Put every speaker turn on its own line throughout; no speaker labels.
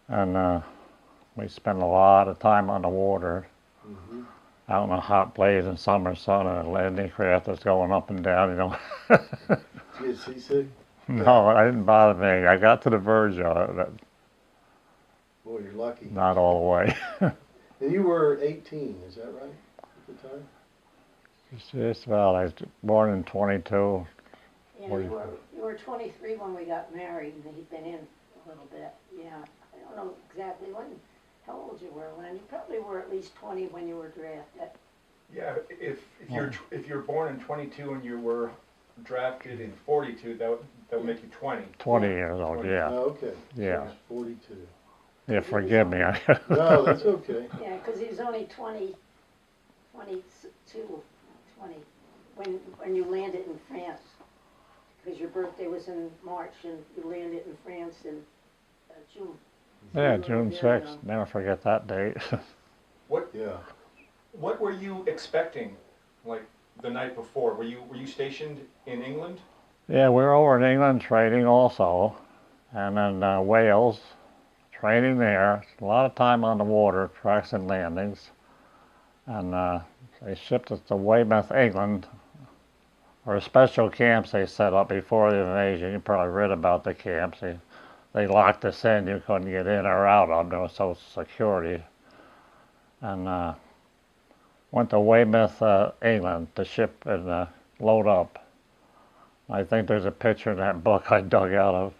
and we spent a lot of time on the water,
Mm-hmm.
out in a hot blazing summer sun, and a landing craft that's going up and down, you know.
Did you get seasick?
No, it didn't bother me. I got to the verge of it,
Boy, you're lucky.
not all the way.
And you were 18, is that right, at the time?
Just about. I was born in 22.
Yeah, you were 23 when we got married, and he'd been in a little bit. Yeah, I don't know exactly how old you were when. You probably were at least 20 when you were drafted.
Yeah, if you're born in 22 and you were drafted in 42, that would make you 20.
20 years old, yeah.
Oh, okay.
Yeah.
So he's 42.
Yeah, forgive me.
No, that's okay.
Yeah, because he was only 20, 22, 20 when you landed in France. Because your birthday was in March and you landed in France in June.
Yeah,
So
June
you were
6th. Never forget that date.
Yeah.
What were you expecting, like the night before? Were you stationed in England?
Yeah, we were over in England training also, and then Wales, training there. A lot of time on the water, tracks and landings. And they shipped us to Weymouth, England, or special camps they set up before the invasion. You probably read about the camps. They locked us in. You couldn't get in or out of them. There was social security. And went to Weymouth, England, to ship and load up. I think there's a picture in that book I dug out of.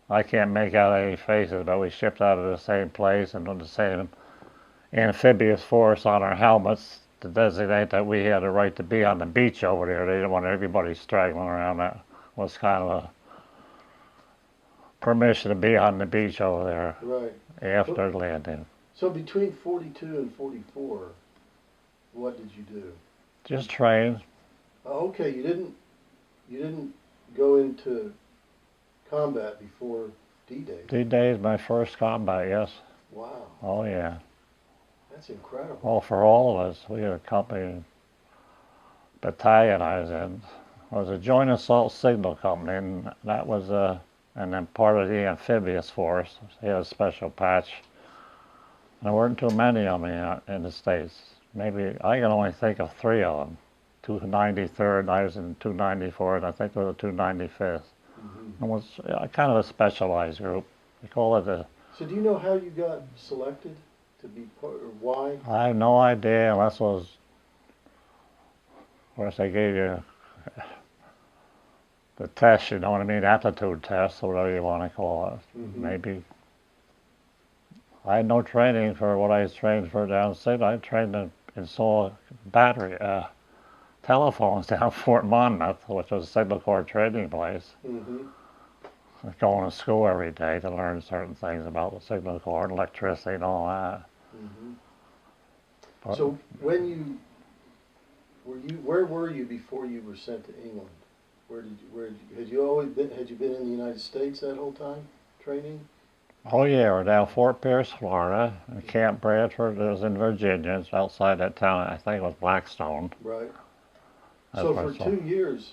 I can't make out any faces, but we shipped out of the same place and with the same amphibious force on our helmets to designate that we had a right to be on the beach over there. They didn't want everybody straggling around. That was kind of a permission to be on the beach over there
Right.
after landing.
So between 42 and 44, what did you do?
Just train.
Oh, okay, you didn't go into combat before D-Day.
D-Day is my first combat, yes.
Wow,
Oh, yeah.
that's incredible.
Well, for all of us, we had a company battalion I was in. It was a joint assault signal company, and that was and then part of the amphibious force. They had a special patch. And there weren't too many of them in the States. Maybe I can only think of 3 of them. 293rd, I was in 294th, I think it was the 295th.
Mm-hmm.
It was kind of a specialized group. We call it the.
So do you know how you got selected to be part, or why?
I have no idea unless it was. Of course, they gave you the test, you know what I mean, aptitude test, or whatever you want to call it.
Mm-hmm.
Maybe. I had no training for what I was trained for down south. I trained to install battery telephones down Fort Monmouth, which was a Signal Corps training place.
Mm-hmm.
Going to school every day to learn certain things about the Signal Corps and electricity and all that.
Mm-hmm.
But
So when where were you before you were sent to England? Had you been in the United States that whole time training?
oh yeah, we're down Fort Pierce, Florida, and Camp Bradford is in Virginia. It's outside that town. I think it was Blackstone.
Right.
That's
So
where
for
it's
2 years,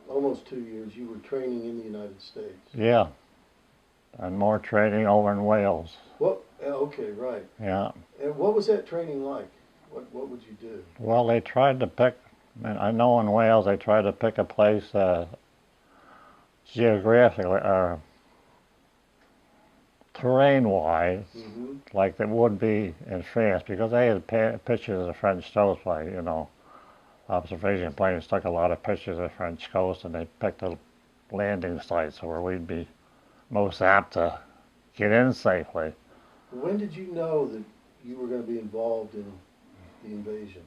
almost 2 years, you were training in the United States.
Yeah, and more training over in Wales.
What? Okay, right.
Yeah.
And what was that training like? What would you do?
Well, they tried to pick. I know in Wales they tried to pick a place geographically or terrain-wise,
Mm-hmm.
like they would be in France, because they had pictures of the French coast, like, you know, observation planes took a lot of pictures of the French coast, and they picked the landing sites where we'd be most apt to get in safely.
When did you know that you were going to be involved in the invasion?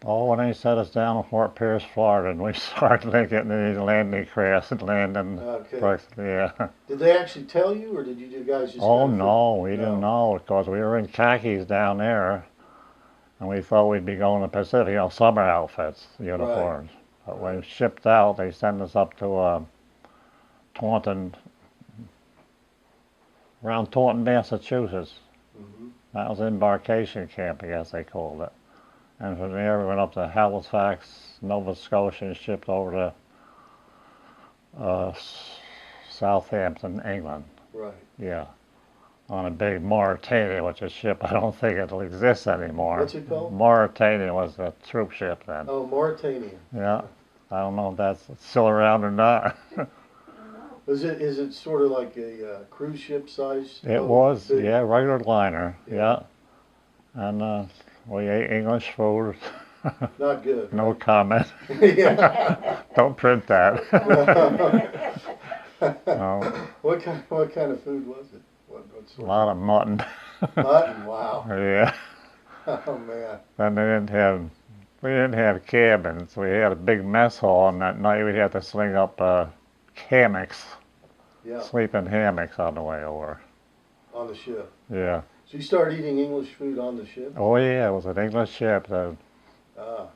Oh, when they set us down in Fort Pierce, Florida, and we started getting these landing crafts and landing.
Okay.
Yeah.
Did they actually tell you, or did you guys just?
Oh
kind of
no, we didn't know, because we were in khakis down there, and we thought we'd be going to the Pacific, you know, summer outfits, uniforms. But when shipped out, they sent us up to Taunton, around Taunton, Massachusetts.
Mm-hmm.
That was embarkation camp, I guess they called it. And from there we went up to Halifax, Nova Scotia, and shipped over to Southampton, England.
Right.
Yeah. on a big Mauritania, which is a ship I don't think it'll exist anymore.
What's it called?
Mauritania was a troop ship then.
Oh, Mauritania.
Yeah. I don't know if that's still around or not.
Is it sort of like a cruise ship size?
It was, yeah, regular liner, yeah. And we ate English food.
Not good.
No comment.
Yeah.
Don't print that. No,
What kind of food was it? What
a
sort?
lot of mutton.
Mutton. Wow.
Yeah.
Oh man.
And we didn't have cabins. We had a big mess hall, and that night we had to sling up hammocks,
Yeah.
sleep in hammocks on the way over.
On the ship.
Yeah.
So you started eating English food on the ship?
Oh yeah, it was an English ship.
Ah.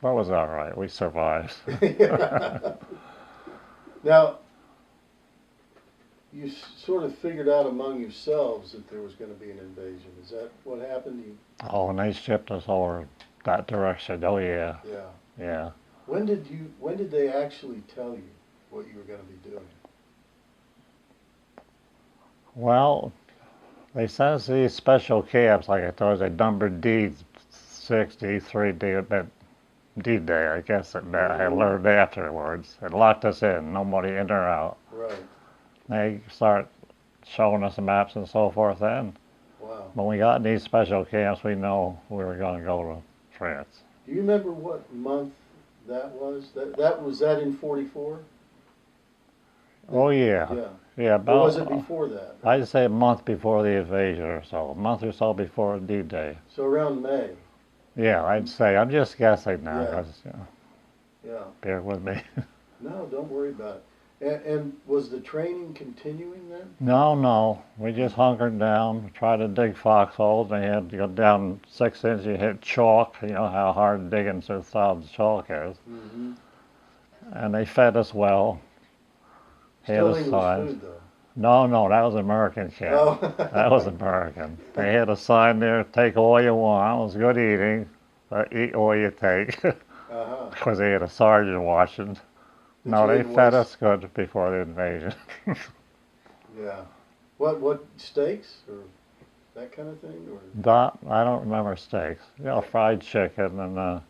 That was all right. We survived.
Now, you sort of figured out among yourselves that there was going to be an invasion. Is that what happened?
Oh, and they shipped us over that direction. Oh yeah,
Yeah.
yeah.
When did they actually tell you what you were going to be doing?
Well, they sent us these special cabs, like I told you, they numbered D6, D3, D-Day, I guess it meant. I learned afterwards. It locked us in, nobody in or out.
Right.
They start showing us the maps and so forth then.
Wow.
When we got in these special camps, we know we were going to go to France.
Do you remember what month that was? That was that in 44?
Oh yeah,
Yeah.
yeah.
Or
About,
was it before that?
I'd say a month before the invasion or so, a month or so before D-Day.
So around May.
Yeah, I'd say. I'm just guessing now.
Yeah.
'Cause,
Yeah.
bear with me.
No, don't worry about it. And was the training continuing then?
No. We just hunkered down, tried to dig foxholes. They had to go down 6 inches, you hit chalk. You know how hard digging through solid chalk is.
Mm-hmm.
And they fed us well.
Still
Had us
English
signs.
food though.
No, that was American camp.
Oh.
That was American. They had a sign there, take all you want. It was good eating, but eat all you take.
Uh-huh.
Because they had a sergeant watching. No,
you
they
didn't
fed
waste-
us good before the invasion.
Yeah. What steaks or that kind of thing or?
I don't remember steaks. You know, fried chicken, and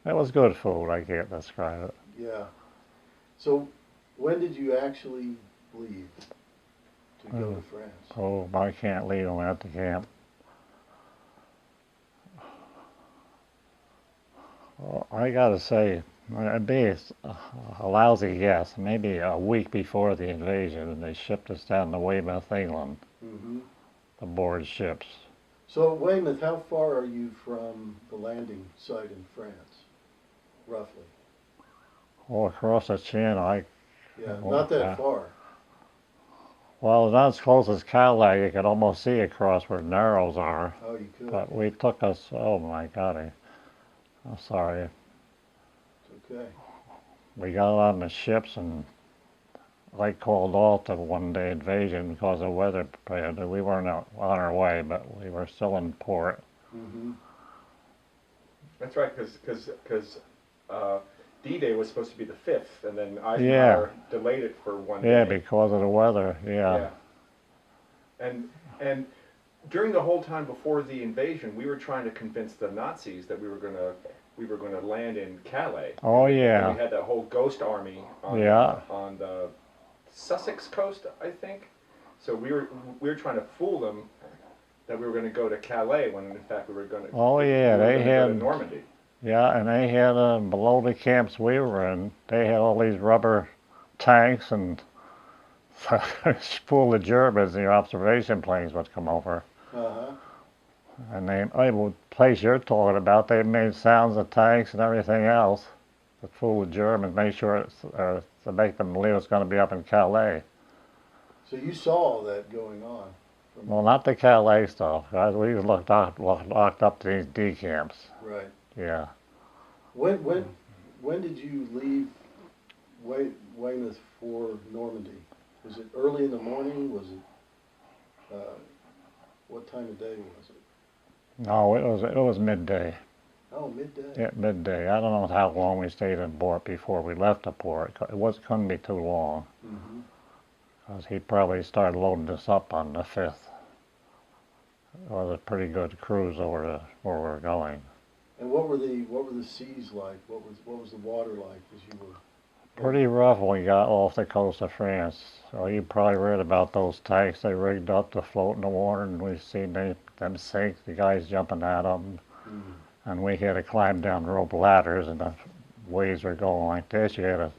it was good food. I can't describe it.
Yeah. So when did you actually leave to go to France?
Oh, I can't leave them at the camp. Well, I gotta say, it'd be a lousy guess. Maybe a week before the invasion, and they shipped us down to Weymouth, England,
Mm-hmm.
aboard ships.
So Weymouth, how far are you from the landing site in France, roughly?
Oh, across the channel,
Yeah,
Oh,
not that
yeah.
far.
well, not as close as Calais. You could almost see across where Narrows are.
Oh, you could.
But we took us, oh my God, I'm sorry.
It's okay.
We got on the ships and they called off the one-day invasion because of weather. We weren't out on our way, but we were still in port.
Mm-hmm.
That's right, because D-Day was supposed to be the 5th, and then
Yeah.
Eisenhower delayed it for one
Yeah,
day.
because of the weather, yeah.
And during the whole time before the invasion, we were trying to convince the Nazis that we were gonna land in Calais.
Oh,
And
yeah.
we had that whole ghost army on,
Yeah.
on the Sussex coast, I think. So we were trying to fool them that we were going to go to Calais when in fact we were going to.
Oh, yeah,
we were
they
gonna go to
had-
Normandy.
Yeah, and they had, below the camps we were in, they had all these rubber tanks and full of Germans, the observation planes would come over.
Uh-huh.
And the place you're talking about, they made sounds of tanks and everything else. The full of Germans, made sure to make them believe it's going to be up in Calais.
So you saw all that going on.
Well, not the Calais stuff. We was locked up to these D camps.
Right.
Yeah.
When did you leave Weymouth for Normandy? Was it early in the morning? Was it what time of day was it?
No, it was midday.
Oh, midday.
Yeah, midday. I don't know how long we stayed in port before we left the port. Couldn't be too long.
Mm-hmm.
Because he probably started loading us up on the 5th. was a pretty good cruise over to where we're going.
And what were the seas like? What was the water like as you were?
Pretty rough when we got off the coast of France. So you probably read about those tanks they rigged up to float in the water, and we seen them sink, the guys jumping at them.
Mm.
And we had to climb down rope ladders, and the waves were going like this. You had to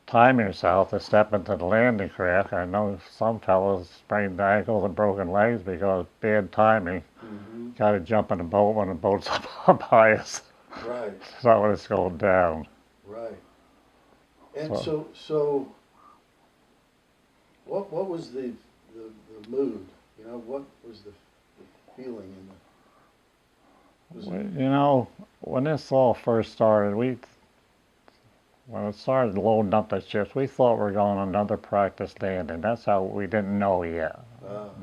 time yourself to step into the landing craft. I know some fellows sprained ankles and broken legs because of bad timing.
Mm-hmm.
Got to jump in the boat when the boat's up high us.
Right.
So when it's going down.
Right. And
So-
so what was the mood? You know, what was the feeling in the? Was it,
You know, when this all first started, when it started loading up the ships, we thought we were going on another practice landing. That's how we didn't know yet.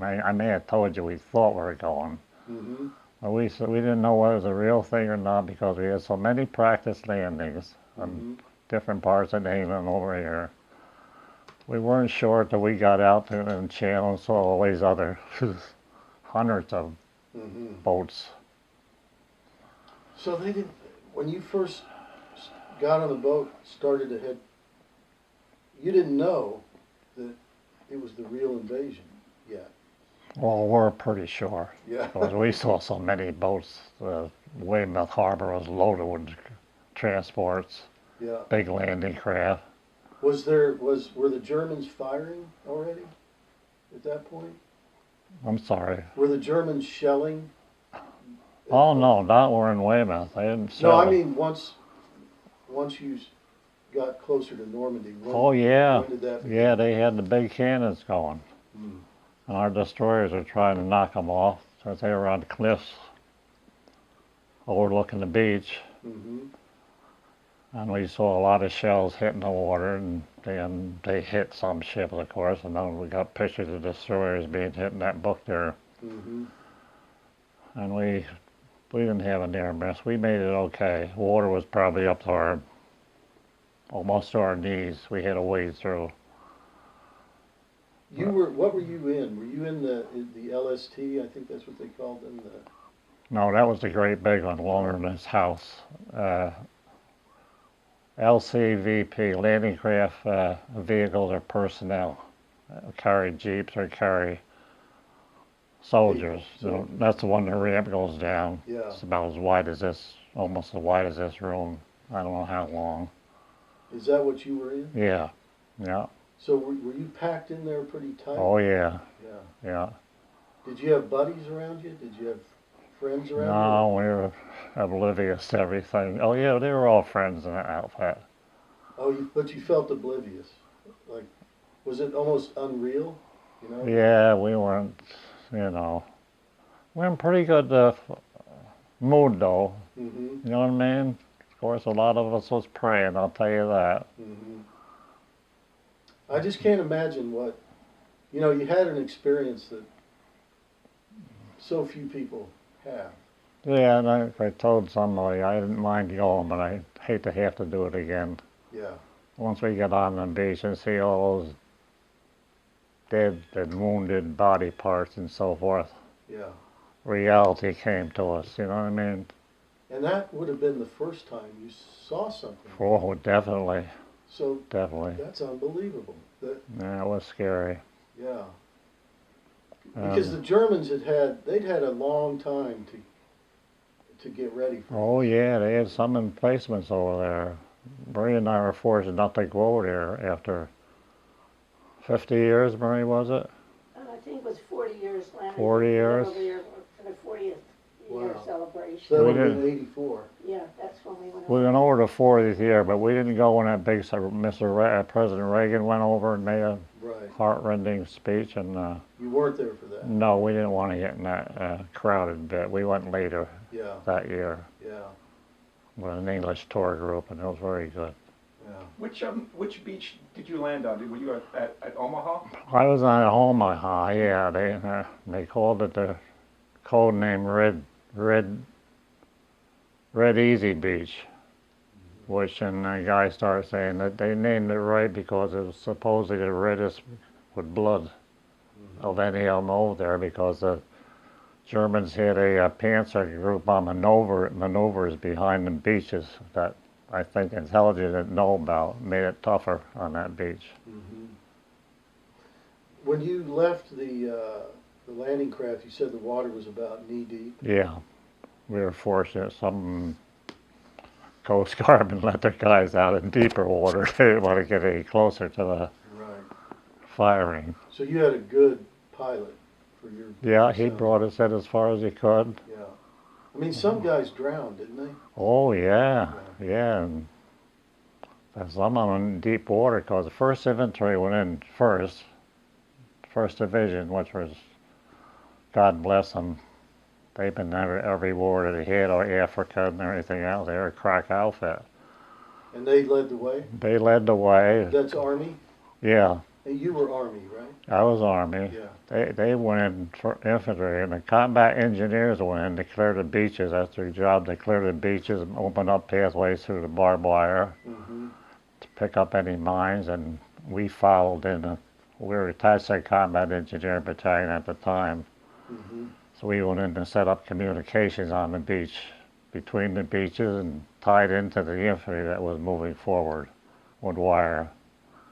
I may have told you we thought we were going.
mm-hmm.
But we didn't know whether it was a real thing or not because we had so many practice landings on
Mm-hmm.
different parts of England over here. We weren't sure until we got out to the channel and saw all these other hundreds of
Mm-hmm.
boats.
So they didn't. When you first got on the boat, started to head, you didn't know that it was the real invasion yet.
Well, we're pretty sure.
Yeah.
Because we saw so many boats. Weymouth Harbor was loaded with transports,
Yeah.
big landing craft.
Were the Germans firing already at that point?
I'm sorry.
Were the Germans shelling?
Oh no, not we're in Weymouth. They didn't
No,
sell.
I mean once you got closer to Normandy.
Oh yeah,
When did that begin?
yeah. They had the big cannons going,
Mm.
and our destroyers were trying to knock them off since they were on cliffs overlooking the beach.
Mm-hmm.
And we saw a lot of shells hitting the water, and then they hit some ships, of course. And then we got pictures of destroyers being hit in that book there.
Mm-hmm.
And we didn't have a near miss. We made it okay. Water was probably up to almost to our knees. We had to wade through.
What were you in? Were you in the LST? I think that's what they called them.
No, that was the great big one, longer than this house. LCVP, landing craft vehicles or personnel. Carry jeeps or carry soldiers.
People,
That's the one the ramp goes down.
Yeah.
It's about as wide as this, almost as wide as this room. I don't know how long.
Is that what you were in?
Yeah, yeah.
So were you packed in there pretty tight?
Oh yeah,
Yeah.
yeah.
Did you have buddies around you? Did you have friends around
No, we were oblivious to everything. Oh yeah, they were all friends in that outfit.
you? Oh, but you felt oblivious. Like, was it almost unreal? You know?
Yeah, we weren't, we're in pretty good mood though.
Mm-hmm.
You know what I mean? Of course, a lot of us was praying, I'll tell you that.
Mm-hmm. I just can't imagine you had an experience that so few people have.
Yeah, and I told somebody I didn't mind going, but I hate to have to do it again.
Yeah.
Once we get on the beach and see all those dead and wounded body parts and so forth,
Yeah.
reality came to us, you know what I mean?
And that would have been the first time you saw something.
Oh, definitely,
So
definitely.
that's unbelievable.
Yeah, it was scary.
Yeah. Because the Germans they'd had a long time to get ready for.
Oh yeah, they had some emplacements over there. Marie and I were fortunate not to go over there after 50 years, Marie, was it?
I think it was 40 years, Leonard.
40 years?
Over there for the 40th year
Wow.
celebration.
So that
We
would have
did.
been 84.
Yeah, that's when we went
We
over.
went over the 40th year, but we didn't go when that big, President Reagan went over and made a
Right.
heart-rending speech, and
You weren't there for that.
no, we didn't want to get in that crowded bit. We went later
Yeah.
that year
Yeah.
with an English tour group, and it was very good.
Yeah.
Which beach did you land on? Were you at Omaha?
I was on Omaha, yeah. They called it the code name Red Easy Beach, which and the guy started saying that they named it right because it was supposedly the reddest with blood of any of them over there because the Germans had a panzer group on maneuvers behind the beaches that I think intelligence didn't know about, made it tougher on that beach.
Mm-hmm. When you left the landing craft, you said the water was about knee deep.
Yeah, we were fortunate. Some Coast Guardmen let their guys out in deeper water. They didn't want to get any closer to the
Right.
firing.
So you had a good pilot for your.
Yeah, he
sound.
brought us in as far as he could.
Yeah. I mean, some guys drowned, didn't they?
Oh yeah, yeah. And some of them in deep water because the 1st Infantry went in first, 1st Division, which was, God bless them, they've been every war that they had, or Africa and everything else. They were a crack outfit.
And they led the way.
They led the way.
That's Army.
Yeah,
And you were Army, right?
I was Army.
Yeah.
They went in for infantry, and the combat engineers went in to clear the beaches. That's their job. They clear the beaches and open up pathways through the barbed wire
Mm-hmm.
to pick up any mines, and we followed in. We were attached to the combat engineer battalion at the time.
Mm-hmm.
So we went in to set up communications on the beach, between the beaches, and tied into the infantry that was moving forward with wire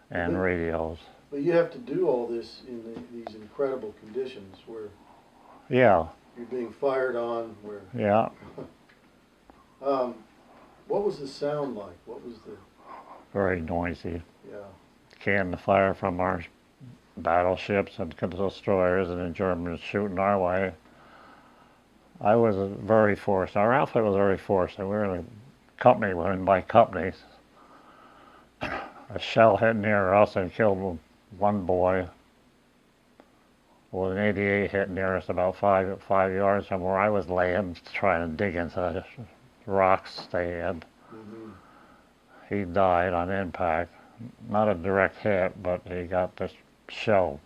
and
Mhm.
radios.
But you have to do all this in these incredible conditions where
Yeah,
you're being fired on. Where
yeah,
what was the sound like? What was the
very noisy.
yeah?
Cannon fire from our battleships and destroyers, and the Germans shooting our way. I was very fortunate. Our outfit was very fortunate. We were in a company, we were in by companies. A shell hit near us and killed one boy. Well, an 88 hit near us about five yards from where I was laying, trying to dig into the rocks they had.
Mm-hmm.
He died on impact. Not a direct hit, but he got this shell.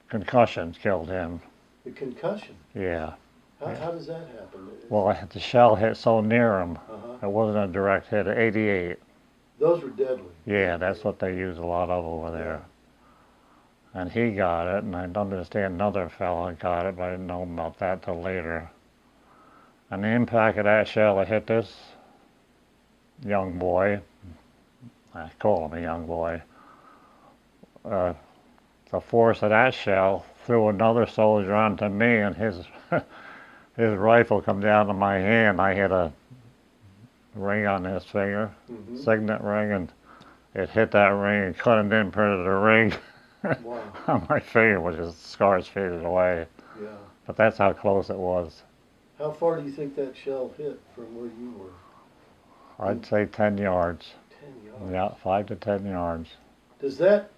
Concussions killed him.
The concussion.
Yeah.
How does that happen?
Well, the shell hit so near him.
Uh-huh.
It wasn't a direct hit. 88.
Those were deadly.
Yeah, that's what they use a lot of over there. And he got it, and I understand another fella got it, but I didn't know about that till later. And the impact of that shell, it hit this young boy. I call him a young boy. The force of that shell threw another soldier onto me, and his his rifle come down to my hand. I had a ring on his finger,
Mm-hmm.
signet ring, and it hit that ring and cut an imprint of the ring
Wow.
on my finger, which is scars faded away.
Yeah.
But that's how close it was.
How far do you think that shell hit from where you were?
I'd say 10 yards.
10 yards.
Yeah, 5 to 10 yards.
Does that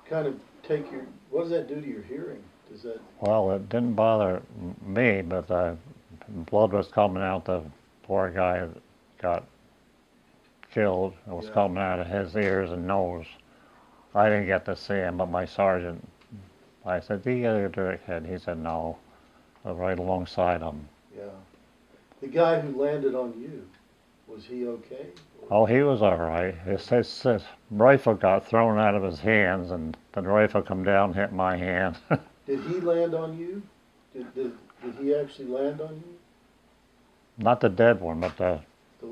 kind of take your? What does that do to your hearing? Does that?
Well, it didn't bother me, but blood was coming out. The poor guy that got killed. It was
Yeah.
coming out of his ears and nose. I didn't get to see him, but my sergeant, I said, "Did you get a direct hit?" He said, "No." I was right alongside him.
Yeah. The guy who landed on you, was he okay?
Oh, he was all right. His rifle got thrown out of his hands, and the rifle come down and hit my hand.
Did he land on you? Did he actually land on you?
Not the dead one, but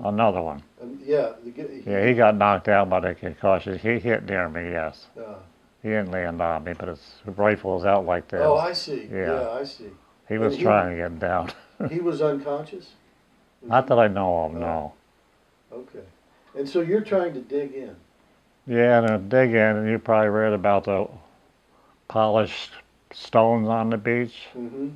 another one.
Yeah.
Yeah, he got knocked out by the concussion. He hit near me, yes.
Uh,
He didn't land on me, but his rifle was out like this.
oh, I see.
Yeah.
Yeah, I see.
He was
and he-
trying to get down.
He was unconscious?
Not that I know of, no.
Okay. And so you're trying to dig in.
Yeah, and then dig in, and you probably read about the polished stones on the beach.
Mm-hmm.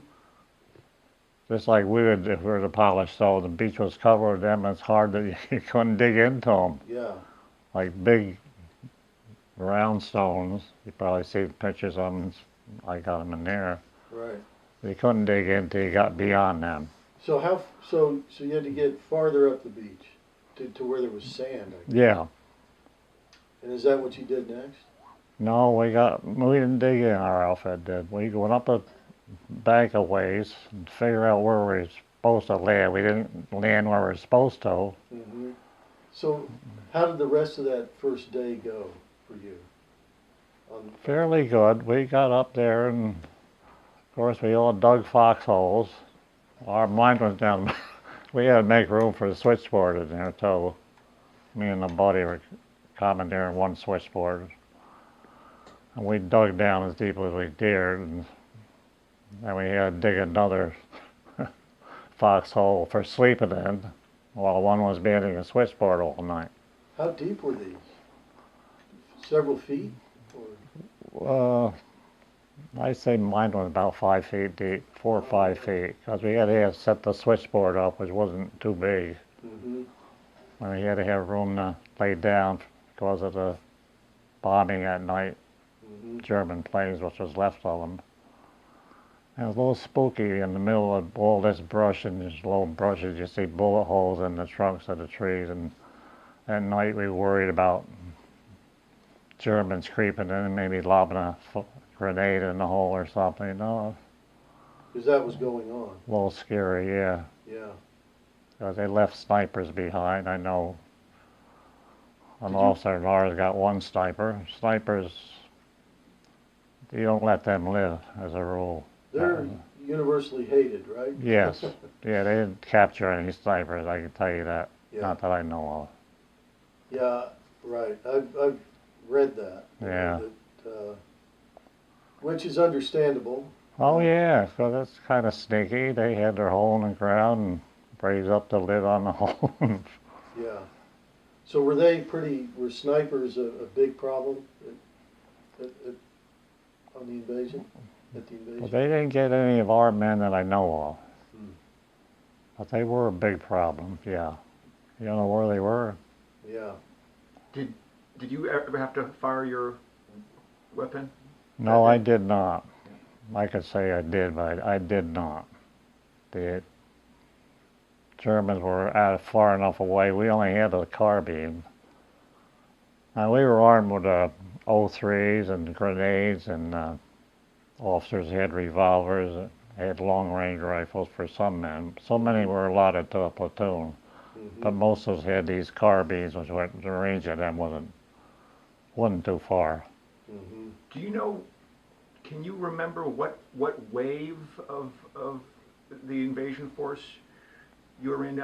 Just like we would if we were to polish stone, the beach was covered with them. It's hard that you couldn't dig into them.
Yeah.
Like big round stones. You probably see pictures of them. I got them in there.
Right.
You couldn't dig in till you got beyond them.
So so you had to get farther up the beach to where there was sand, I guess.
Yeah.
And is that what you did next?
No, we didn't dig in, our outfit did. We went up a bank of ways and figure out where we were supposed to land. We didn't land where we were supposed to.
Mm-hmm. So how did the rest of that first day go for you?
Fairly good. We got up there and Of course, we all dug foxholes. Mine was down. We had to make room for the switchboard in there too. Me and the buddy were commandeering one switchboard. And we dug down as deep as we dared, and then we had to dig another foxhole for sleeping in while one was manning a switchboard all night.
How deep were these? Several feet? Or?
I'd say mine was about 5 feet deep, 4 or 5 feet, because we had to set the switchboard up, which wasn't too big.
Mm-hmm.
And we had to have room to lay down because of the bombing at night,
Mm-hmm.
German planes, which was left of them. And it was a little spooky in the middle of all this brush and these little brushes. You see bullet holes in the trunks of the trees, and at night we worried about Germans creeping in and maybe lobbing a grenade in the hole or something. No,
Because that was going on.
a little scary, yeah.
Yeah.
Because they left snipers behind. I know an
Did you-
officer of ours got one sniper. Snipers, you don't let them live as a rule.
They're universally hated, right?
Yes. Yeah, they didn't capture any snipers, I can tell you that.
Yeah.
Not that I know
Yeah, right. I've read that.
Yeah.
That, which is understandable.
of. Oh yeah, so that's kind of sneaky. They had their hole in the ground and raised up the lid on the hole.
Yeah. So were snipers a big problem on the invasion? At the invasion?
Well, they didn't get any of our men that I know of.
Hmm.
But they were a big problem, yeah. You don't know where they were?
Yeah.
Did you ever have to fire your weapon?
No, I did not. I could say I did, but I did not. The Germans were far enough away. We only had a carbine. Now, we were armed with O3s and grenades, and officers had revolvers. They had long-range rifles for some men. So many were allotted to a platoon.
Mm-hmm.
But most of us had these carbines, which were, the range of them wasn't too far.
Mm-hmm.
Do you know? Can you remember what wave of the invasion force you were in?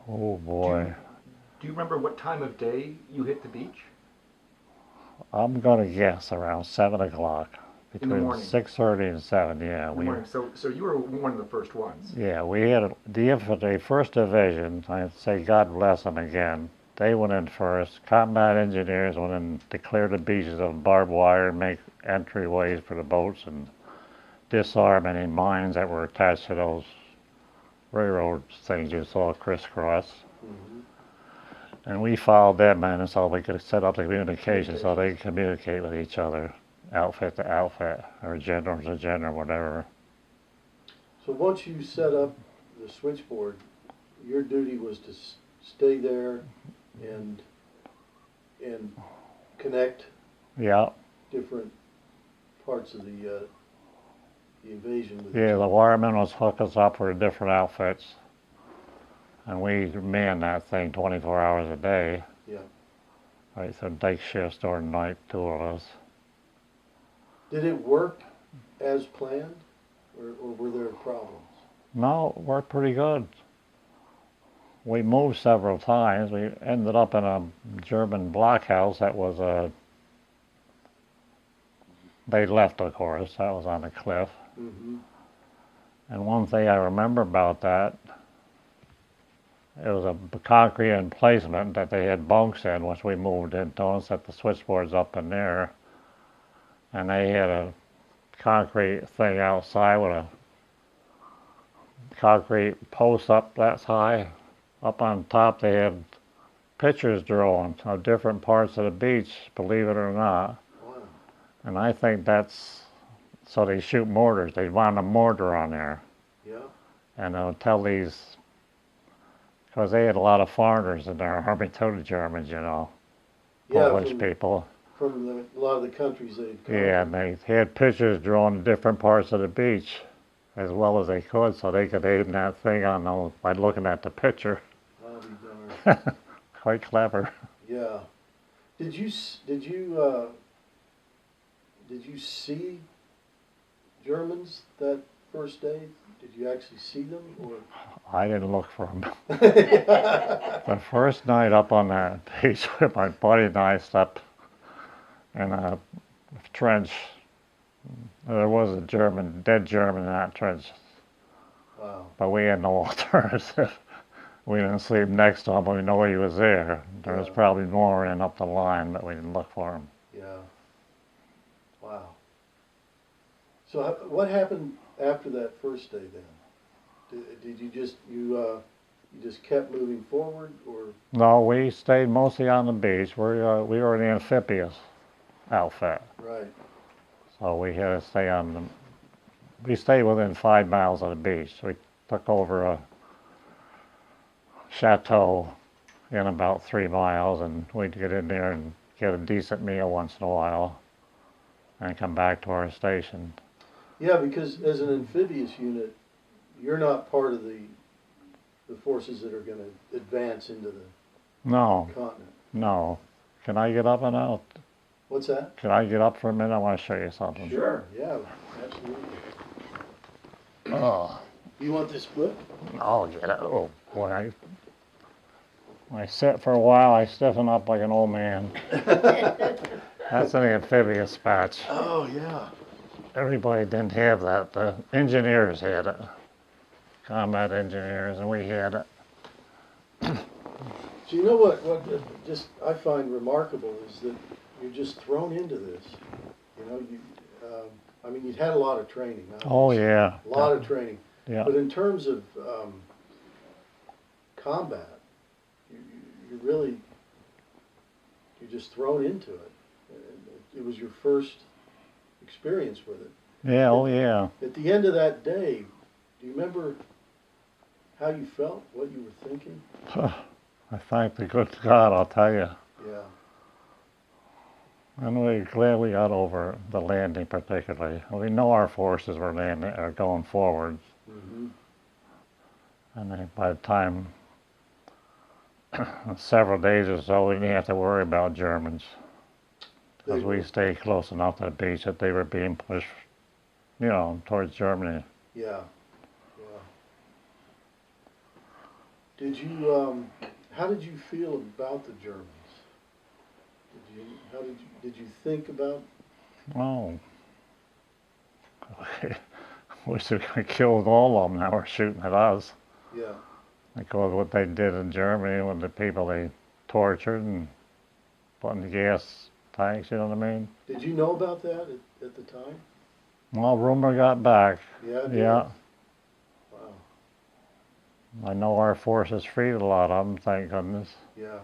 Oh boy.
Do you remember what time of day you hit the beach?
I'm gonna guess around 7 o'clock.
In the
Between
morning.
6:30 and 7, yeah.
In the morning. So you were one of the first ones.
Yeah, we had the infantry, 1st Division, I'd say God bless them again. They went in first. Combat engineers went in to clear the beaches of barbed wire and make entryways for the boats and disarm any mines that were attached to those railroad things you saw crisscross.
Mm-hmm.
And we followed them in so we could set up the communication so they could communicate with each other, outfit to outfit, or general to general, whatever.
So once you set up the switchboard, your duty was to stay there and connect
Yeah,
different parts of the invasion with each
yeah, the
other.
wiremen was hook us up for different outfits. And we manned that thing 24 hours a day.
Yeah.
Right, so day shifts during the night, 2 of us.
Did it work as planned, or were there problems?
No, it worked pretty good. We moved several times. We ended up in a German blockhouse that was they left, of course. That was on a cliff.
Mm-hmm.
And one thing I remember about that, it was a concrete emplacement that they had bunks in, which we moved into and set the switchboards up in there. And they had a concrete thing outside with a concrete post up that high. Up on top they had pictures drawn of different parts of the beach, believe it or not.
Wow.
And I think that's so they shoot mortars. They want a mortar on there.
Yeah.
And they'll tell these, because they had a lot of foreigners in their army too, the Germans, you know,
Yeah.
Polish people.
From a lot of the countries they'd
Yeah, and they had pictures drawn of different parts of the beach as well as they could, so they could aim that thing on those by looking at the picture.
I'll be darned.
Quite clever.
Yeah. Did you see Germans that first day? Did you actually see them, or?
I didn't look for them. The first night up on that beach with my buddy and I slept in a trench. There was a dead German in that trench,
Wow.
but we had no alternative. We didn't sleep next to him, but we know he was there. There was
Yeah.
probably more in up the line, but we didn't look for him.
Yeah. Wow. So what happened after that first day then? Did you just kept moving forward, or?
No, we stayed mostly on the beach. We were the amphibious outfit,
Right.
so we had to stay on the. We stayed within 5 miles of the beach. We took over a chateau in about 3 miles, and we'd get in there and get a decent meal once in a while, and come back to our station.
Yeah, because as an amphibious unit, you're not part of the forces that are going to advance into the
No,
continent.
no. Can I get up and out?
What's that?
Can I get up for a minute? I want to show you something.
Sure. Yeah. Absolutely.
Oh,
You want this book?
I'll get it. Oh boy, when I sit for a while, I stiffen up like an old man. That's an amphibious patch.
Oh yeah.
Everybody didn't have that. The engineers had it. Combat engineers, and we had it.
So you know what just I find remarkable is that you're just thrown into this. You know, I mean, you'd had a lot of training.
Oh
obviously.
yeah.
A lot of training.
Yeah.
But in terms of combat, you really, you're just thrown into it. It was your first experience with it.
Yeah. Oh yeah.
At the end of that day, do you remember how you felt, what you were thinking?
I thank the good God, I'll tell you.
Yeah.
And we're glad we got over the landing particularly. We know our forces were landing or going forward.
Mm-hmm.
And then by the time several days or so, we didn't have to worry about Germans. Because we stayed close enough to the beach that they were being pushed, towards Germany.
Yeah. Yeah. Did you, how did you feel about the Germans? Did you think about?
Oh. Wish we could have killed all of them that were shooting at us.
Yeah.
Because what they did in Germany with the people they tortured and put in the gas tanks, you know what I mean?
Did you know about that at the time?
Well, rumor got back.
Yeah. it did?
Yeah.
Wow.
I know our forces freed a lot of them, thank goodness.
Yeah.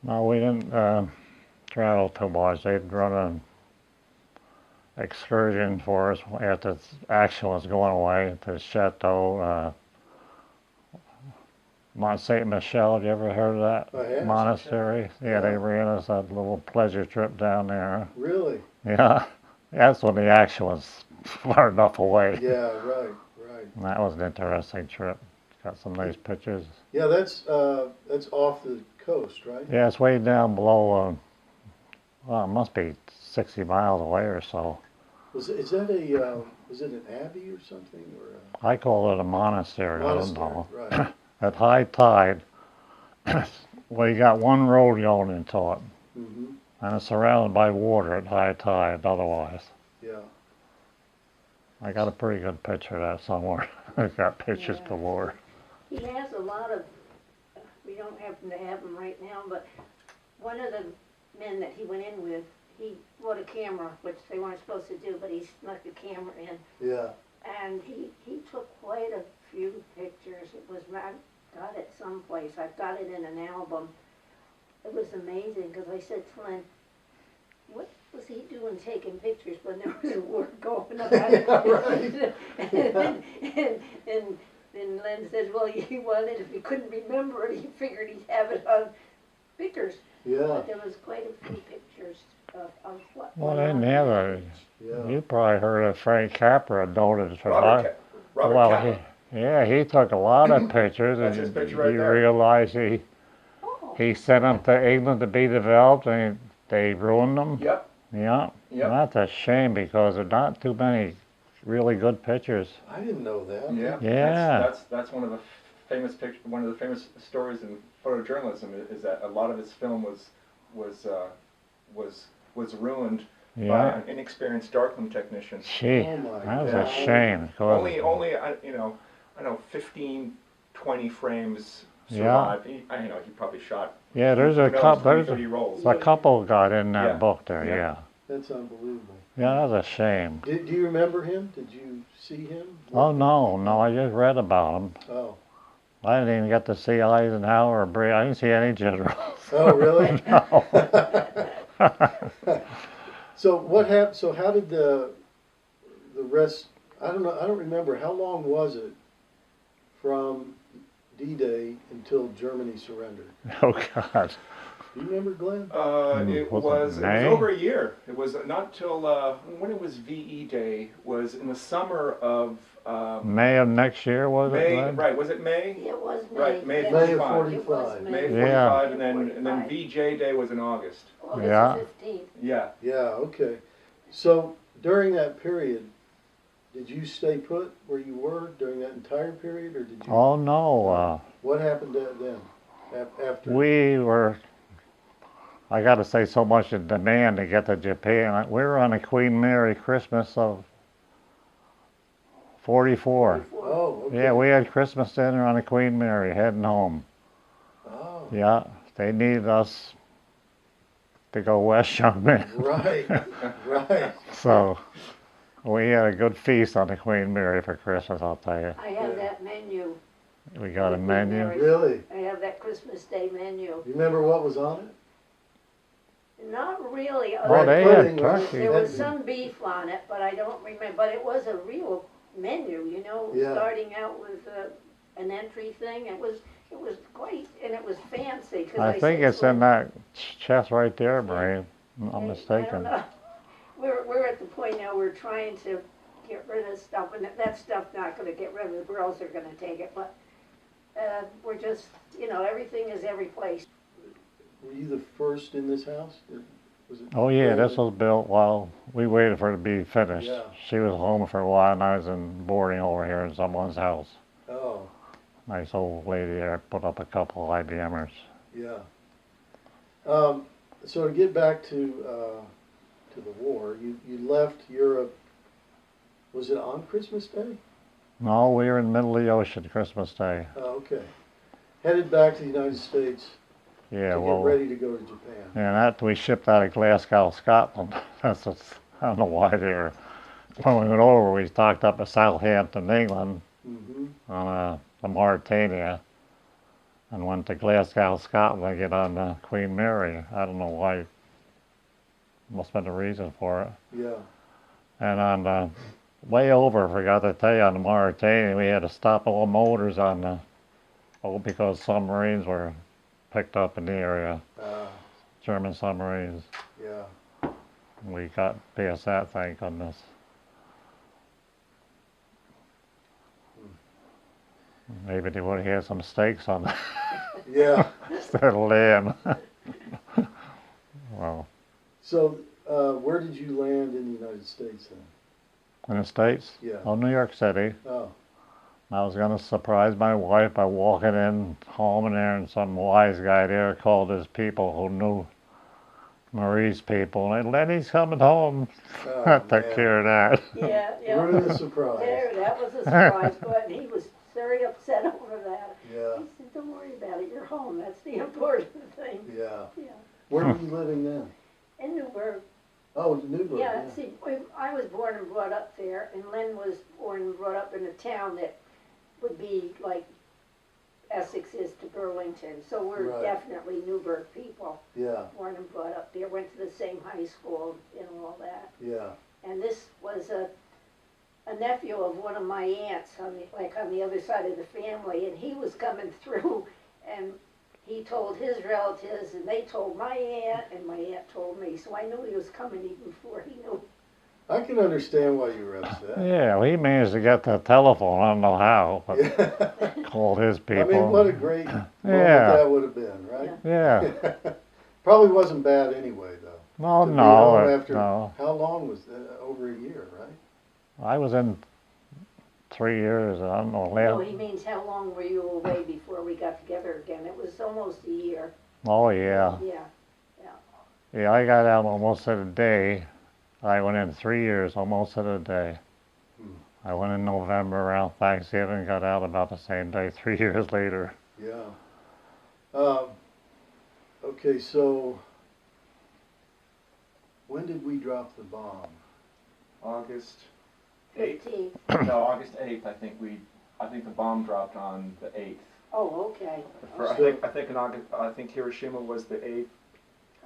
No, we didn't travel too much. They'd run an excursion for us after the action was going away to Chateau Mont Saint Michel. Have you ever heard of that
I have.
monastery? Yeah, they
Yeah.
ran us a little pleasure trip down there.
Really?
Yeah, that's when the action was far enough away.
Yeah. Right. Right.
And that was an interesting trip. Got some nice pictures.
Yeah. That's off the coast, right?
Yeah, it's way down below. Well, it must be 60 miles away or so.
Was it an abbey or something, or
I call it a monastery.
a
I
monastery?
don't know.
Right.
At high tide, well, you got one road going into it,
Mm-hmm.
and it's surrounded by water at high tide. Otherwise,
Yeah.
I got a pretty good picture of that somewhere. I got pictures
Yeah.
galore.
He has a lot of, we don't happen to have them right now, but one of the men that he went in with, he brought a camera, which they weren't supposed to do, but he snuck a camera in.
Yeah.
And he took quite a few pictures. It was, I got it someplace. I've got it in an album. It was amazing because I said to Len, what was he doing taking pictures when there was a war going on?
Right.
and Len said, well, he wanted, if he couldn't remember it, he figured he'd have it on pictures.
Yeah.
But there was quite a few pictures of what
Well,
went
they
on.
never.
Yeah.
You probably heard of Frank Capra noted for
Robert
well,
Capa.
he took a lot of pictures,
That's
and
his picture right
he
there.
realized
Oh,
he sent them to England to be developed, and they ruined them.
Yep.
Yeah, And
Yep.
that's a shame because there are not too many really good pictures.
I didn't know that.
Yeah.
Yeah.
That's one of the one of the famous stories in photojournalism is that a lot of his film was ruined by
Yeah.
an inexperienced darkroom technician.
Gee,
Oh my
that was
God.
a shame. 'Cause-
Only I know 15, 20 frames
Yeah.
survived. He probably shot.
yeah, there's
who
a
knows,
couple.
20,
There's
30 rolls.
a couple got in that
Yeah.
book there.
Yeah.
Yeah.
That's unbelievable.
Yeah, that was a shame.
Do you remember him? Did you see him?
Oh no, I just read about him.
Oh.
I didn't even get to see Eisenhower or Bray. I didn't see any generals.
Oh, really?
No.
So what happened? So how did the rest? I don't know. I don't remember. How long was it from D-Day until Germany surrendered?
Oh God.
Do you remember, Glenn?
It
Was it
was
May?
over a year. It was not till when it was VE Day was in the summer of
May of next year was it?
May.
Glenn?
Right? Was it May?
It was May.
Right, May
yes.
May of
45.
It was
45.
May of
Yeah.
45, and then
45.
VJ Day was in August.
August
Yeah.
15th.
Yeah.
Yeah. Okay. So during that period, did you stay put where you were during that entire period, or did you?
Oh no.
What happened then? After?
We were. I got to say so much in demand to get to Japan. We were on a Queen Mary Christmas of 44.
Oh. Okay.
Yeah, we had Christmas dinner on a Queen Mary heading home.
Oh.
Yeah, they needed us to go west, young man.
Right. Right.
So we had a good feast on the Queen Mary for Christmas, I'll tell you.
I have that menu.
We got a
Queen
menu.
Mary.
Really?
I have that Christmas Day menu.
You remember what was on it?
Not really.
Oh, they
pudding,
had
right?
turkey.
There was
Had-
some beef on it, but I don't remember. But it was a real menu, you know,
Yeah.
starting out with an entry thing. It was quite, and it was fancy. 'Cause
I think
said
it's
to
in
him,
that chest right there, Marie. I'm
I don't
mistaken.
know. We're at the point now we're trying to get rid of stuff, and that stuff's not going to get rid of it. The girls are going to take it, but we're just, everything is every place.
Were you the first in this house? Was it?
Oh yeah, this was built while we waited for it to be finished.
Yeah.
She was home for a while and I was in boarding over here in someone's house.
Oh,
Nice old lady there put up a couple of IBMers.
yeah. So to get back to the war, you left Europe. Was it on Christmas Day?
No, we were in the middle of the ocean Christmas Day.
Oh, okay. Headed back to the United States
Yeah,
to
well,
get ready to go to Japan.
and that we shipped out of Glasgow, Scotland. That's what's, I don't know why they were. When we went over, we stocked up at Southampton, England,
Mm-hmm.
on the Mauritania, and went to Glasgow, Scotland to get on the Queen Mary. I don't know why. Must have been a reason for it.
Yeah.
And on the way over, I forgot to tell you, on the Mauritania, we had to stop all motors on the, because submarines were picked up in the area, German submarines.
Yeah.
We got past that, thank goodness. Maybe they would have had some steaks on it
Yeah.
instead of lamb. Well,
So, where did you land in the United States then?
in the States?
Yeah.
Oh, New York City.
Oh.
I was going to surprise my wife by walking in home in there, and some wise guy there called his people who knew Marie's people, and Lenny's coming home.
Oh,
I took
man.
care of that.
Yeah.
Ruined the surprise.
There, that was a surprise, but he was very upset over that.
Yeah.
He said, "Don't worry about it. You're home. That's the important thing."
Yeah.
Yeah.
Where were you living then?
In Newburgh.
Oh, Newburgh.
Yeah. See, I was born and brought up there, and Len was born and brought up in a town that would be like Essex is to Burlington. So we're
Right.
definitely Newburgh people.
Yeah.
Born and brought up there. Went to the same high school and all that.
Yeah.
And this was a nephew of one of my aunts on the other side of the family, and he was coming through, and he told his relatives, and they told my aunt, and my aunt told me, so I knew he was coming even before he knew.
I can understand why you were upset.
Yeah, well, he managed to get the telephone. I don't know how, but
Yeah.
called his people.
I mean, what a great moment
Yeah.
that would have been, right?
Yeah,
Probably wasn't bad anyway, though.
Well,
to be
no,
home after,
no.
how long was that? Over a year, right?
I was in 3 years. I don't know.
No,
Last,
he means how long were you away before we got together again? It was almost a year.
oh yeah,
Yeah,
yeah. I got out almost in a day. I went in 3 years, almost in a day.
Hmm.
I went in November around Thanksgiving, got out about the same day. 3 years later.
Yeah. Okay, so when did we drop the bomb?
August 8th.
15.
No, August 8th. I think the bomb dropped on the 8th.
Oh, okay.
I think in August. I think Hiroshima was the 8th.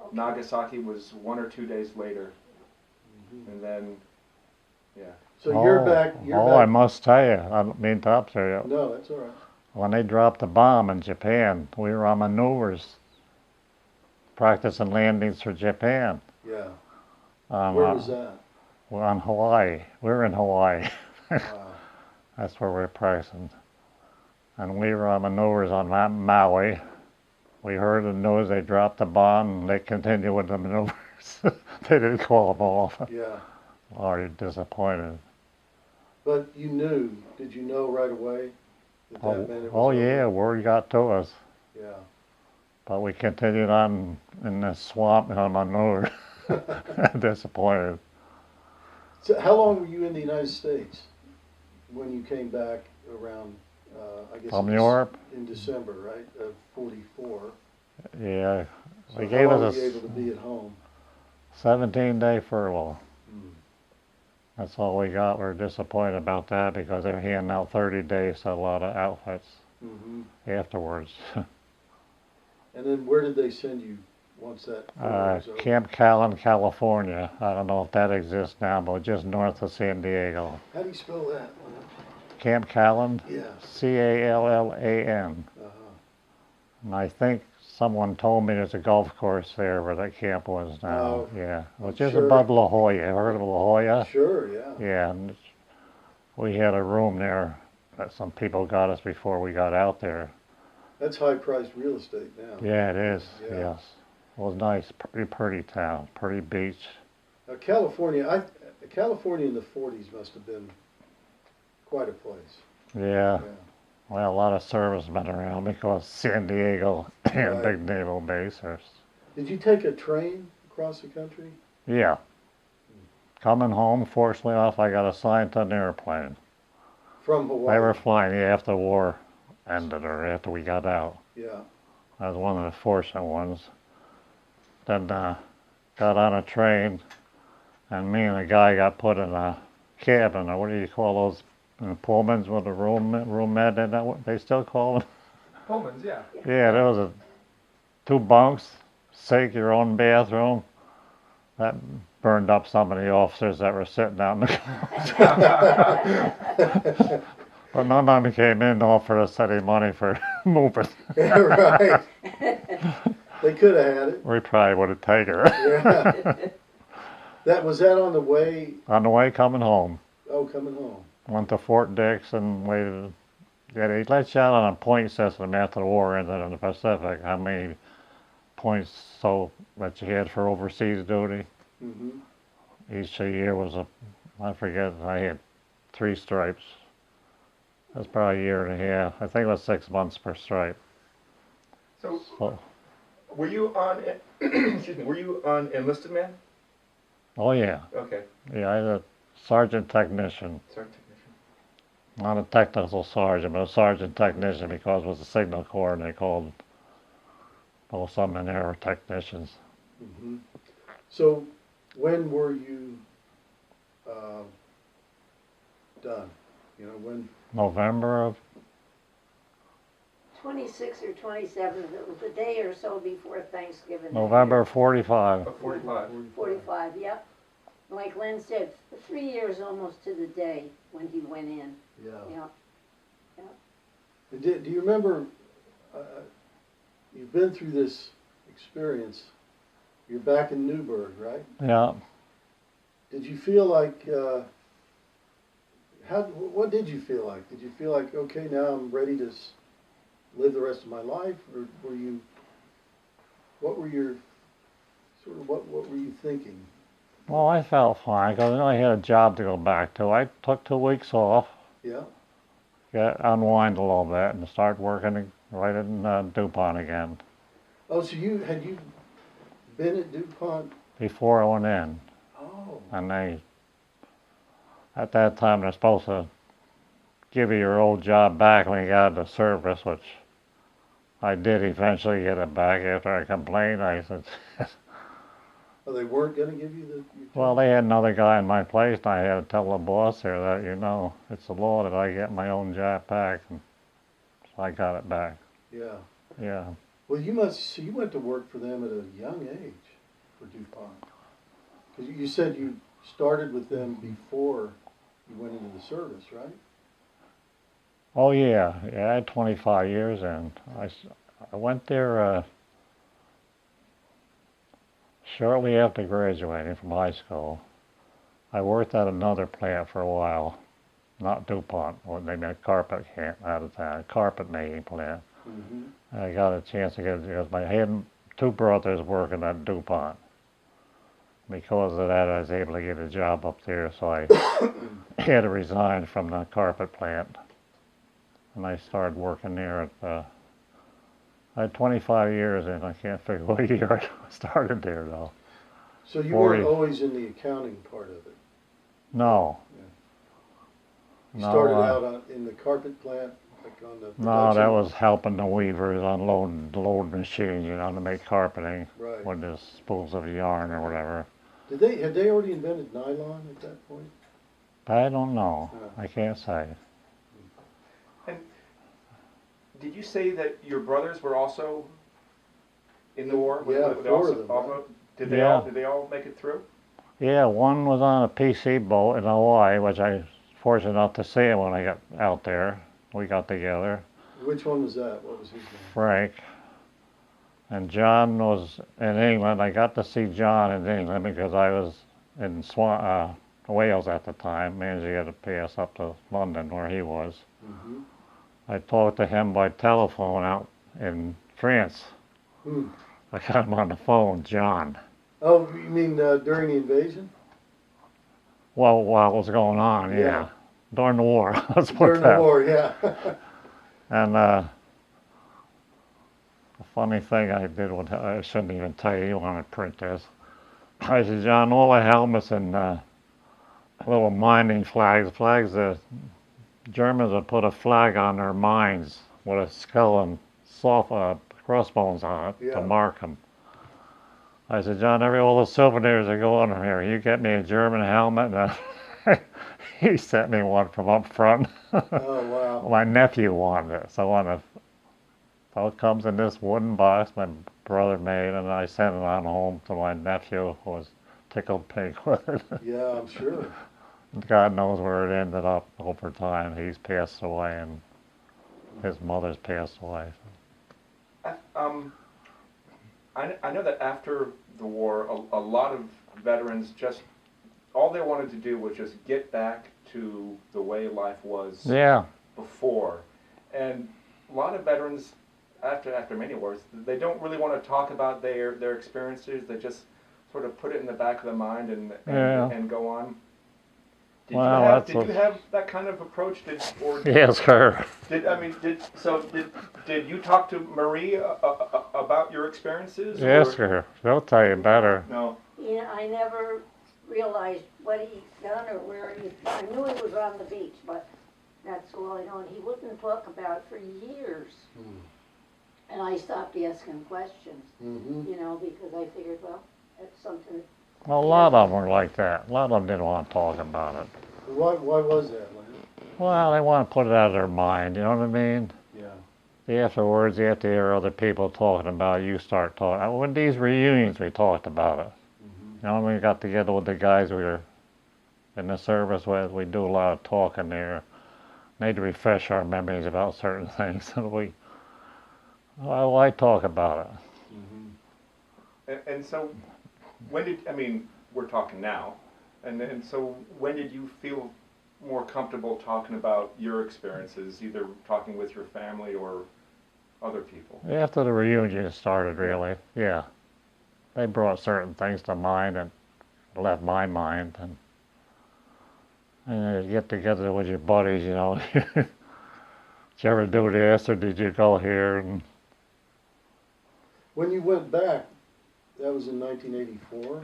Okay.
Nagasaki was 1 or 2 days later,
Mhm.
and then, yeah.
So you're back.
I must tell you, I don't mean to upset you.
No, that's all right.
When they dropped the bomb in Japan, we were on maneuvers, practicing landings for Japan.
Yeah.
Um,
Where was that?
We're on Hawaii. We were in Hawaii.
Wow.
That's where we were practicing. And we were on maneuvers on Maui. We heard the news they dropped the bomb, and they continued with the maneuvers. They didn't call them off.
Yeah.
Already disappointed.
But you knew, did you know right away that that meant it was
Oh
over?
yeah, word got to us.
Yeah.
But we continued on in the swamp on manure. Disappointed.
So how long were you in the United States when you came back around, I guess
From
in
Europe?
in December, right, of 44?
Yeah.
So
They
how
gave
long
us
were you
a
able to be at home?
17-day furlough.
Hmm.
That's all we got. We're disappointed about that because they're handing out 30 days to a lot of outfits
Mm-hmm.
afterwards.
And then where did they send you once that furlough was over?
Camp Callan, California. I don't know if that exists now, but just north of San Diego.
How do you spell that?
Camp Callan,
Yeah.
Callan.
Uh-huh.
And I think someone told me there's a golf course there where that camp was now.
Oh,
Yeah,
I'm
which is
sure.
above La Jolla. Heard of La Jolla?
Sure, yeah.
Yeah, and we had a room there that some people got us before we got out there.
That's high-priced real estate now.
Yeah, it is.
Yeah.
Yes, it was nice, pretty town, pretty beach.
California in the 40s must have been quite a place.
Yeah. Well, a lot of servicemen around because San Diego had a
Right.
big naval base.
Did you take a train across the country?
Yeah. Coming home, fortunately enough, I got assigned to an airplane.
From Hawaii?
They were flying after the war ended or after we got out.
Yeah.
I was one of the fortunate ones. Then got on a train, and me and a guy got put in a cabin, or what do you call those Pullmans with a roomette in it? They still call them?
Pullmans, yeah.
Yeah, there was 2 bunks, sink, your own bathroom. That burned up some of the officers that were sitting out in the car. But none of them came in to offer us any money for moving.
Yeah, right. They could have had it.
We probably would have taken it.
Yeah. Was that on the way?
On the way coming home,
Oh, coming home.
went to Fort Dix and waited. Yeah, they let you out on a point system after the war ended in the Pacific. How many points so that you had for overseas duty?
Mm-hmm.
Each year was I forget, I had 3 stripes. That's probably a year and a half. I think it was 6 months per stripe.
So,
So,
were you on? Excuse me. Were you on enlisted man?
oh yeah,
Okay.
yeah, I was a sergeant technician.
Sorry, technician.
Not a technical sergeant, but a sergeant technician because it was the signal corps and they called both some in there were technicians.
Mm-hmm. So when were you done? You know, when?
November of,
26th or 27th, it was a day or so before Thanksgiving.
November of 45.
45.
45, yep. Like Len said, 3 years almost to the day when he went in.
Yeah.
Yeah.
Do you remember, you've been through this experience, you're back in Newburgh, right?
Yeah,
Did you feel like, what did you feel like? Did you feel like, okay, now I'm ready to live the rest of my life? Or what were your sort of what were you thinking?
Well, I felt fine because I had a job to go back to. I took 2 weeks off,
Yeah?
unwind a little bit, and start working right in DuPont again
Oh, so had you been at DuPont?
before I went in.
Oh,
And at that time, they're supposed to give you your old job back when you got out of the service, which I did eventually get it back after I complained. I said,
oh, they weren't going to give you your
well,
job?
they had another guy in my place, and I had to tell the boss there that, it's the law that I get my own job back. And so I got it back.
Yeah.
Yeah.
Well, so you went to work for them at a young age for DuPont. Because you said you started with them before you went into the service, right?
Oh, yeah. Yeah, I had 25 years in. I went there shortly after graduating from high school. I worked at another plant for a while, not DuPont, they made carpet out of town, carpet making plant.
Mm-hmm.
I got a chance to get because I had two brothers working at DuPont. Because of that, I was able to get a job up there, so I had to resign from the carpet plant. And I started working there I had 25 years in. I can't figure what year I started there, though.
So you
40.
weren't always in the accounting part of it.
No.
You
No,
started out in the carpet plant, like on the
No, that
production-
was helping the weavers unload the load machine, to make carpeting
Right.
with the spools of yarn or whatever.
Had they already invented nylon at that point?
I don't know.
Yeah.
I can't say.
And did you say that your brothers were also in the war?
Yeah,
Were they
4
also-
of them,
also-
right?
Did they
Yeah.
all? Did they all make it through?
Yeah, one was on a PC boat in Hawaii, which I was fortunate enough to see him when I got out there. We got together.
Which one was that? What was his name?
Frank. And John was in England. I got to see John in England because I was in Wales at the time, managed to get a pass up to London where he was.
Mm-hmm.
I talked to him by telephone out in France.
Hmm.
I got him on the phone, John.
Oh, you mean during the invasion?
Well, while it was going on,
Yeah.
yeah. During the war, let's put
During
that.
the war, yeah.
And the funny thing I did, I shouldn't even tell you want to print this. I said, John, all the helmets and little mining flags, the Germans would put a flag on their mines with a skull and soft crossbones on it
Yeah.
to mark them. I said, John, all the souvenirs that go on here, you get me a German helmet? And he sent me one from up front.
Oh, wow.
My nephew wanted it, so it comes in this wooden box my brother made, and I sent it on home to my nephew, who was tickled pink with it.
Yeah, I'm sure.
God knows where it ended up over time. He's passed away, and his mother's passed away.
I know that after the war, a lot of veterans all they wanted to do was just get back to the way life was
Yeah,
before. And a lot of veterans, after many wars, they don't really want to talk about their experiences. They just sort of put it in the back of their mind and go on. Did you have that kind of approach?
yes, sir.
Did you talk to Marie about your experiences?
Yes,
or-
sir. They'll tell you better.
No.
Yeah, I never realized what he'd done or I knew he was on the beach, but that's all I know. And he wouldn't talk about it for years.
Hmm.
And I stopped asking questions,
Mm-hmm.
because I figured, well, that's something.
Well, a lot of them were like that. A lot of them didn't want to talk about it.
Why was that, Lynn?
Well, they want to put it out of their mind, you know what I mean?
Yeah.
Afterwards, you have to hear other people talking about it, you start talking. When these reunions, we talked about it.
Mm-hmm.
We got together with the guys we were in the service with. We do a lot of talking there. Need to refresh our memories about certain things. I talk about it.
Mm-hmm.
And so, we're talking now, and so when did you feel more comfortable talking about your experiences, either talking with your family or other people?
After the reunion started, really, yeah. they brought certain things to mind that left my mind. And you get together with your buddies, you know. Did you ever do this, or did you go here? And
When you went back, that was in 1984, I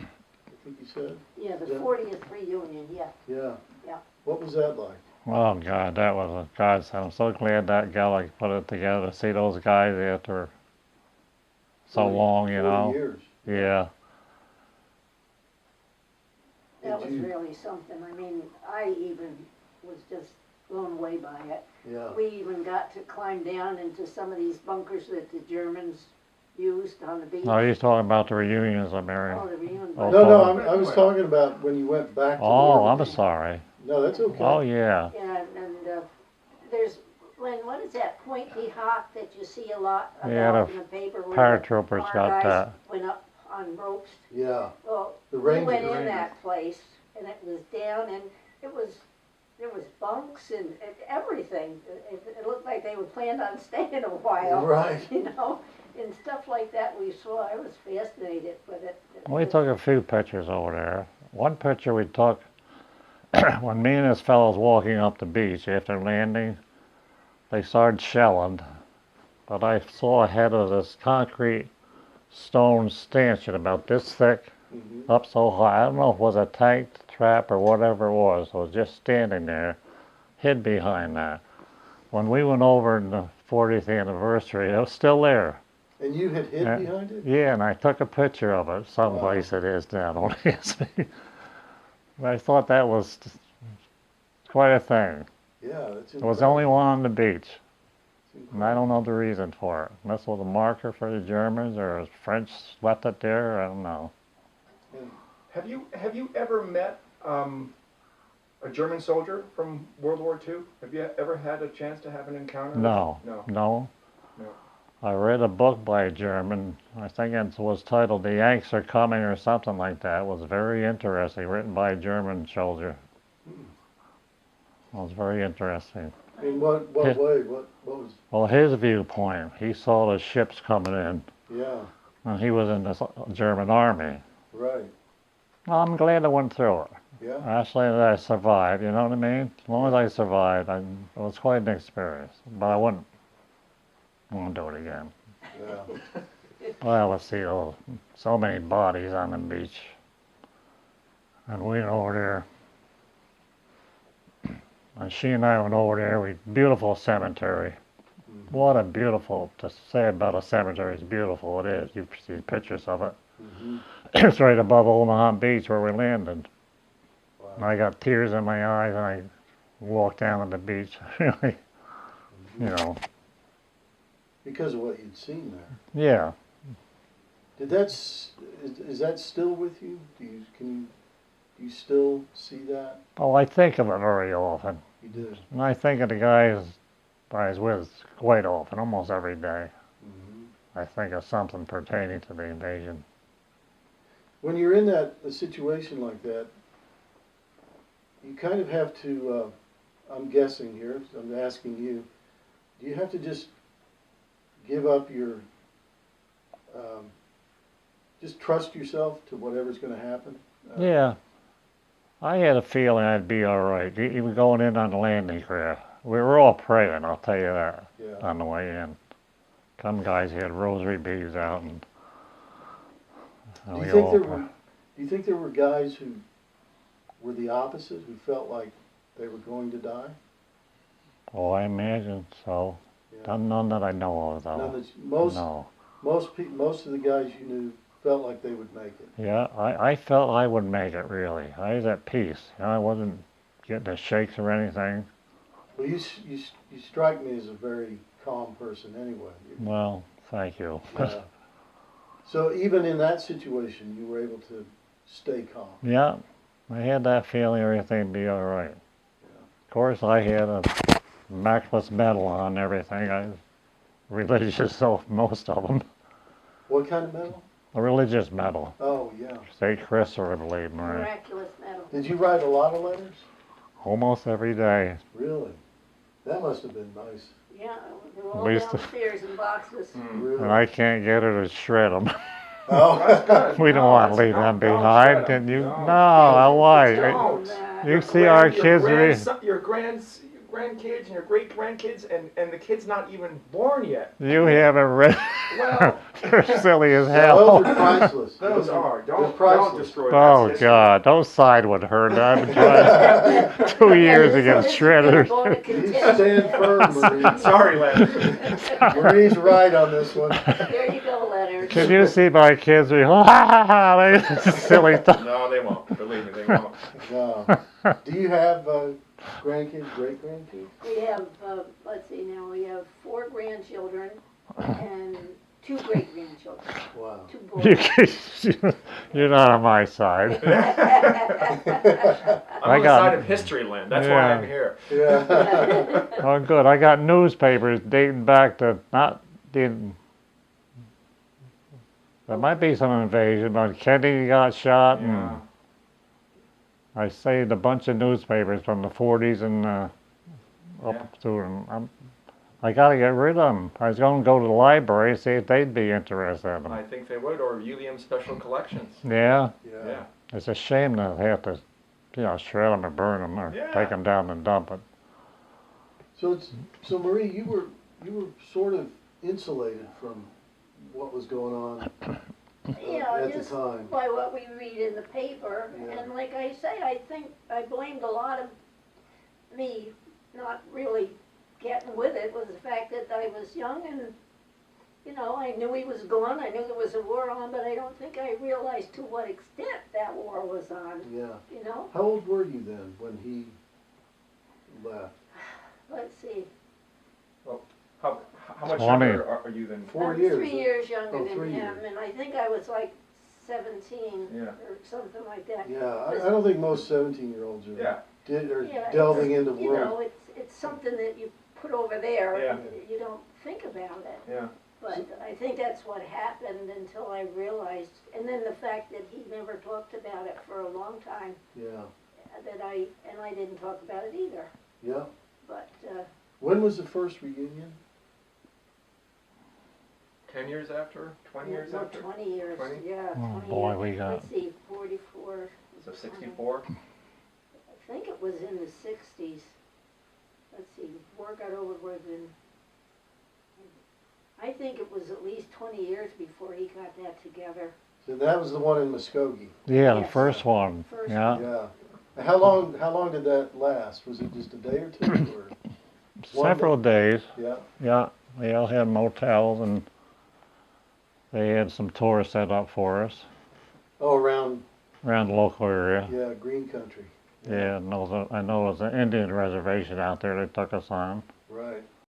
think you said?
Yeah, the
Yeah.
40th reunion, yeah.
Yeah.
Yeah.
What was that like?
oh God, that was a godsend. I'm so glad that gal put it together. To see those guys after so
40
long, you
40
know.
years.
Yeah.
That
Did
was
you-
really something. I mean, I even was just blown away by it.
Yeah.
We even got to climb down into some of these bunkers that the Germans used on the beach.
No, he's talking about the reunions, I'm Mary.
Oh, the reunion.
Oh,
No, no,
Paul.
I was talking about when you went back to
Oh, I'm
Normandy.
sorry.
No, that's okay.
Oh, yeah.
And there's, Lynn, what is that pointy hawk that you see a lot
Yeah,
about
the
in the paper? where
paratroopers
our
got
guys
that.
Went up on ropes.
Yeah,
Well,
the
we
Rangers.
went in that place and it was down and there was bunks and everything. It looked like they were planned on staying a while.
Right.
You know, and stuff like that we saw. I was fascinated with it.
We took a few pictures over there. One picture we took when me and this fellows walking up the beach after landing, they started shelling, but I saw ahead of this concrete stone stanchion about this thick,
Mhm.
up so high. I don't know if it was a tank trap or whatever it was. It was just standing there, hid behind that. When we went over in the 40th anniversary, it was still there.
And you had hid
Yeah.
behind it?
Yeah, and I took a picture of it. Someplace it is now, don't ask me. But I thought that was quite a thing.
Yeah, that's
It was the only one on the beach,
incredible.
and I don't know the reason for it. Unless it was a marker for the Germans or French left it there, I don't know.
Have you ever met a German soldier from World War II? Have you ever had a chance to have an encounter?
No,
No.
no.
No.
I read a book by a German. I think it was titled "The Yanks Are Coming" or something like that. It was very interesting, written by a German soldier. It was very interesting.
In what
His-
way? What was?
Well, his viewpoint, he saw the ships coming in,
Yeah,
and he was in the German army.
right.
Well, I'm glad I went through it.
Yeah,
Actually, that I survived, you know what I mean? As long as I survived, it was quite an experience. But I wouldn't want to do it again.
yeah.
Well, let's see, so many bodies on the beach. And we went over there. And she and I went over there. Beautiful cemetery. What a beautiful, to say about a cemetery is beautiful. It is. You see pictures of it.
Mm-hmm.
It's right above Omaha Beach where we landed. And
Wow.
I got tears in my eyes and I walked down to the beach. Really, you know,
Because of what you'd seen there.
yeah.
Did is that still with you? Do you still see that?
Oh, I think of it very often.
You do.
And I think of the guys I was with quite often, almost every day.
Mm-hmm.
I think of something pertaining to the invasion.
When you're in a situation like that, you kind of have to, I'm guessing here, so I'm asking you, do you have to just give up your, just trust yourself to whatever's going to happen?
Yeah. I had a feeling I'd be all right, even going in on the landing craft. We were all praying, I'll tell you that,
Yeah.
on the way in. Some guys had rosary beads out, and
Do
we
you think
all
there
pray-
were, do you think there were guys who were the opposite, who felt like they were going to die?
Oh, I imagine so.
Yeah.
None that I know of, though.
None that's, most
No.
most of the guys you knew felt like they would make it.
Yeah, I felt I would make it, really. I was at peace. You know, I wasn't getting the shakes or anything.
Well, you strike me as a very calm person anyway.
Well, thank you.
Yeah. So even in that situation, you were able to stay calm.
Yeah, I had that feeling everything would be all right. Of course, I had a Maximus medal on everything. I was religious, so most of them.
What kind of medal?
A religious medal.
Oh, yeah.
St. Christopher, believe me.
Miraculous medal.
Did you write a lot of letters?
Almost every day.
Really? That must have been nice.
Yeah, they were all
We used to-
downstairs in boxes.
Mm.
Really?
And I can't get her to shred them.
Oh,
That's good.
We don't
No,
want to
that's-
leave them
don't
behind,
shred 'em.
can you?
No.
No, why?
Don't.
You
Your
see our
grand-
kids
your grandkids and your great grandkids and the kid's not even born yet.
You haven't read.
Well,
You're silly as
yeah, those
hell.
are priceless.
those are.
They're
Don't
priceless.
destroy that.
Oh
history.
God, don't side with her. I've been trying 2 years to get
This is
shredded.
gonna go to
You
contention.
stand firm, Marie.
Sorry, Len.
Marie's right on this one.
There you go, Leonard.
Can you see my kids? Be ha ha ha! They silly stuff.
No, they won't. Believe me, they won't.
No. Do you have grandkids, great grandkids?
We have, let's see now, we have 4 grandchildren and 2 great grandchildren,
Wow.
2
You-
boys.
You're not on my side.
I'm
I
on the
got-
side of history, Len. That's why
Yeah.
I'm here.
Yeah.
Oh, good. I got newspapers dating back to not dating. There might be some invasion, but Kennedy got shot,
Yeah.
and I saved a bunch of newspapers from the 40s and up
Yeah.
to. And I got to get rid of them. I was going to go to the library see if they'd be interested in them.
I think they would, or Ulium Special Collections.
Yeah,
Yeah.
it's a shame to have to, shred them or burn them or
Yeah.
take them down and dump it.
So Marie, you were sort of insulated from what was going on
Yeah,
at the
just
time.
by what we read in the paper,
Yeah.
and like I say, I think I blamed a lot of me not really getting with it was the fact that I was young and, I knew he was gone, I knew there was a war on, but I don't think I realized to what extent that war was on,
Yeah.
you know?
How old were you then when he left?
Let's see,
How much
20.
younger are you than?
4
I'm
years.
3 years younger
Oh,
than
3
him,
years.
and I think I was like 17
Yeah.
or something like that.
Yeah, I don't think most 17-year-olds are
Yeah.
are
Yeah,
delving
it's-
into
You
world.
know, it's something that you put over there,
Yeah.
and you don't think about it.
Yeah.
But I think that's what happened until I realized, and then the fact that he never talked about it for a long time,
Yeah,
and I didn't talk about it either.
yeah.
But,
When was the first reunion?
10 years after? 20 years
no,
after?
20 years,
20?
yeah,
Oh,
20
boy,
years.
we got-
Let's see, 44.
So 64?
I think it was in the 60s. Let's see, war got over with in, I think it was at least 20 years before he got that together.
So that was the one in Muskogee.
Yeah, the
Yes.
first one.
First
Yeah.
Yeah. And how long did that last? Was it just a day or two? Or?
Several days.
Yeah.
Yeah, they all had motels and they had some tours set up for us
Oh, around
around the local area.
green country.
Yeah, and I know there's an Indian reservation out there they took us on.
Right.